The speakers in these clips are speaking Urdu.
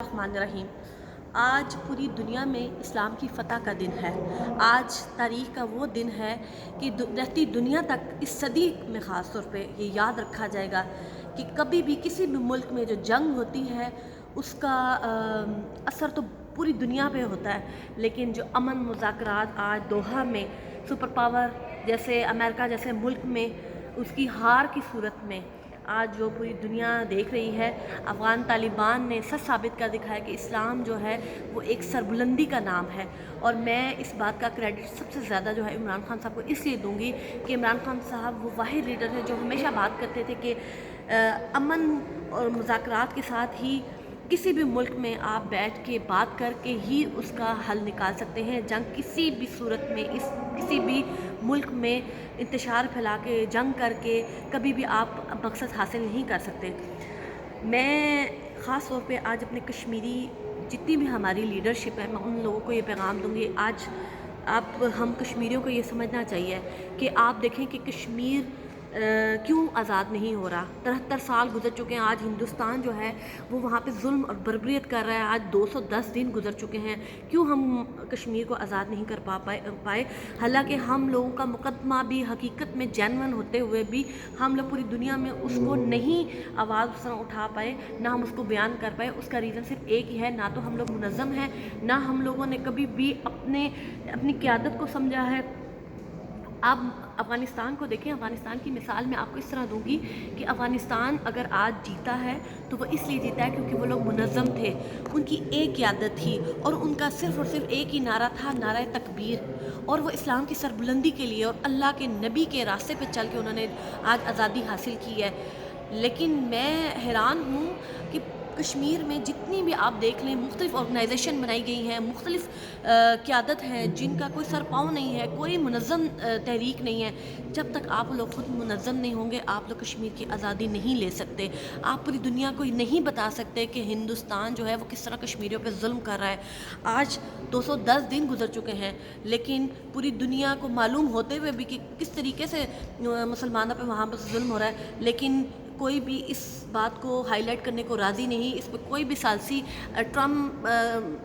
الرحمن الرحیم۔ آج پوری دنیا میں اسلام کی فتح کا دن ہے۔ آج تاریخ کا وہ دن ہے کہ رہتی دنیا تک اس صدی میں خاص طور پہ یہ یاد رکھا جائے گا کہ کبھی بھی کسی بھی ملک میں جو جنگ ہوتی ہے اس کا اثر تو پوری دنیا پہ ہوتا ہے، لیکن جو امن مذاکرات آج دوحہ میں سپر پاور جیسے امریکہ جیسے ملک میں اس کی ہار کی صورت میں آج جو پوری دنیا دیکھ رہی ہے، افغان طالبان نے سچ ثابت کر دکھایا کہ اسلام جو ہے وہ ایک سربلندی کا نام ہے۔ اور میں اس بات کا کریڈٹ سب سے زیادہ جو ہے عمران خان صاحب کو اس لیے دوں گی کہ عمران خان صاحب وہ واحد لیڈر ہے جو ہمیشہ بات کرتے تھے کہ امن اور مذاکرات کے ساتھ ہی کسی بھی ملک میں آپ بیٹھ کے بات کر کے ہی اس کا حل نکال سکتے ہیں۔ جنگ کسی بھی صورت میں کسی بھی ملک میں انتشار پھیلا کے جنگ کر کے کبھی بھی آپ مقصد حاصل نہیں کر سکتے۔ میں خاص طور پہ آج اپنے کشمیری جتنی بھی ہماری لیڈرشپ ہے میں ان لوگوں کو یہ پیغام دوں گی، آج ہم کشمیریوں کو یہ سمجھنا چاہیے کہ آپ دیکھیں کہ کشمیر کیوں آزاد نہیں ہو رہا۔ 73 سال گزر چکے ہیں، آج ہندوستان جو ہے وہ وہاں پہ ظلم اور بربریت کر رہا ہے۔ آج 210 دن گزر چکے ہیں، کیوں ہم کشمیر کو آزاد نہیں کر پائے؟ حالانکہ ہم لوگوں کا مقدمہ بھی حقیقت میں جینون ہوتے ہوئے بھی ہم لوگ پوری دنیا میں اس کو نہیں آواز اس طرح اٹھا پائے، نہ ہم اس کو بیان کر پائے۔ اس کا ریزن صرف ایک ہی ہے، نہ تو ہم لوگ منظم ہیں، نہ ہم لوگوں نے کبھی بھی اپنی قیادت کو سمجھا ہے۔ آپ افغانستان کو دیکھیں، افغانستان کی مثال میں آپ کو اس طرح دوں گی کہ افغانستان اگر آج جیتا ہے تو وہ اس لیے جیتا ہے کیونکہ وہ لوگ منظم تھے، ان کی ایک قیادت تھی اور ان کا صرف اور صرف ایک ہی نعرہ تھا، نعرہ تکبیر، اور وہ اسلام کی سربلندی کے لیے اور اللہ کے نبی کے راستے پہ چل کے انہوں نے آج آزادی حاصل کی ہے۔ لیکن میں حیران ہوں کہ کشمیر میں جتنی بھی آپ دیکھ لیں مختلف آرگنائزیشن بنائی گئی ہیں، مختلف قیادت ہیں جن کا کوئی سر پاؤں نہیں ہے، کوئی منظم تحریک نہیں ہے۔ جب تک آپ لوگ خود منظم نہیں ہوں گے آپ لوگ کشمیر کی آزادی نہیں لے سکتے۔ آپ پوری دنیا کو نہیں بتا سکتے کہ ہندوستان جو ہے وہ کس طرح کشمیریوں پہ ظلم کر رہا ہے۔ آج 210 دن گزر چکے ہیں، لیکن پوری دنیا کو معلوم ہوتے ہوئے بھی کہ کس طریقے سے مسلمانوں پہ وہاں پر ظلم ہو رہا ہے، لیکن کوئی بھی اس بات کو ہائی لائٹ کرنے کو راضی نہیں۔ اس پہ کوئی بھی ثالثی ٹرمپ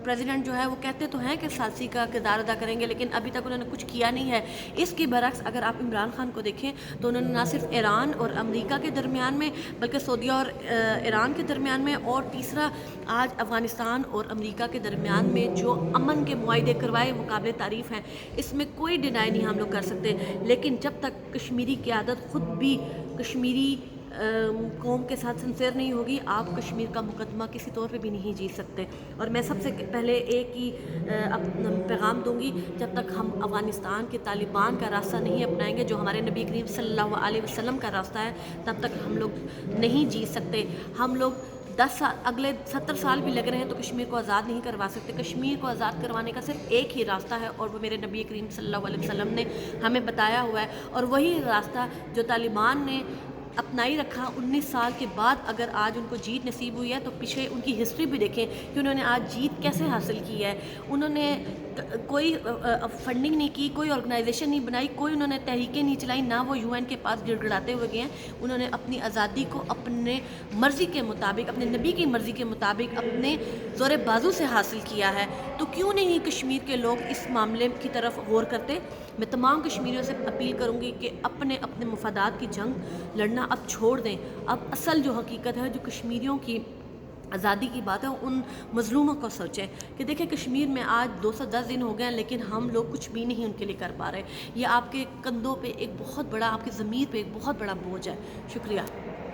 پریزیڈنٹ جو ہے وہ کہتے تو ہیں کہ ثالثی کا کردار ادا کریں گے، لیکن ابھی تک انہوں نے کچھ کیا نہیں ہے۔ اس کے برعکس اگر آپ عمران خان کو دیکھیں تو انہوں نے نہ صرف ایران اور امریکہ کے درمیان میں بلکہ سعودیہ اور ایران کے درمیان میں، اور تیسرا آج افغانستان اور امریکہ کے درمیان میں جو امن کے معاہدے کروائے وہ قابل تعریف ہیں، اس میں کوئی ڈینائی نہیں ہم لوگ کر سکتے۔ لیکن جب تک کشمیری قیادت خود بھی کشمیری قوم کے ساتھ سنسیئر نہیں ہوگی، آپ کشمیر کا مقدمہ کسی طور پہ بھی نہیں جیت سکتے۔ اور میں سب سے پہلے ایک ہی پیغام دوں گی، جب تک ہم افغانستان کے طالبان کا راستہ نہیں اپنائیں گے جو ہمارے نبی کریم صلی اللہ علیہ وسلم کا راستہ ہے، تب تک ہم لوگ نہیں جیت سکتے۔ ہم لوگ 10 سال اگلے 70 سال بھی لگ رہے ہیں تو کشمیر کو آزاد نہیں کروا سکتے۔ کشمیر کو آزاد کروانے کا صرف ایک ہی راستہ ہے اور وہ میرے نبی کریم صلی اللہ علیہ وسلم نے ہمیں بتایا ہوا ہے، اور وہی راستہ جو طالبان نے اپنائی رکھا 19 سال کے بعد اگر آج ان کو جیت نصیب ہوئی ہے تو پیچھے ان کی ہسٹری بھی دیکھیں کہ انہوں نے آج جیت کیسے حاصل کی ہے۔ انہوں نے کوئی فنڈنگ نہیں کی، کوئی آرگنائزیشن نہیں بنائی، کوئی انہوں نے تحریکیں نہیں چلائیں، نہ وہ UN کے پاس گڑ گڑاتے ہوئے گئے ہیں۔ انہوں نے اپنی آزادی کو اپنے مرضی کے مطابق، اپنے نبی کی مرضی کے مطابق اپنے زور بازو سے حاصل کیا ہے۔ تو کیوں نہیں کشمیر کے لوگ اس معاملے کی طرف غور کرتے؟ میں تمام کشمیریوں سے اپیل کروں گی کہ اپنے مفادات کی جنگ لڑنا اب چھوڑ دیں۔ اب اصل جو حقیقت ہے، جو کشمیریوں کی آزادی کی بات ہے، ان مظلوموں کو سوچیں کہ دیکھیں کشمیر میں آج 210 دن ہو گئے ہیں لیکن ہم لوگ کچھ بھی نہیں ان کے لیے کر پا رہے۔ یہ آپ کے کندھوں پہ ایک بہت بڑا، آپ کی ضمیر پہ ایک بہت بڑا بوجھ ہے۔ شکریہ۔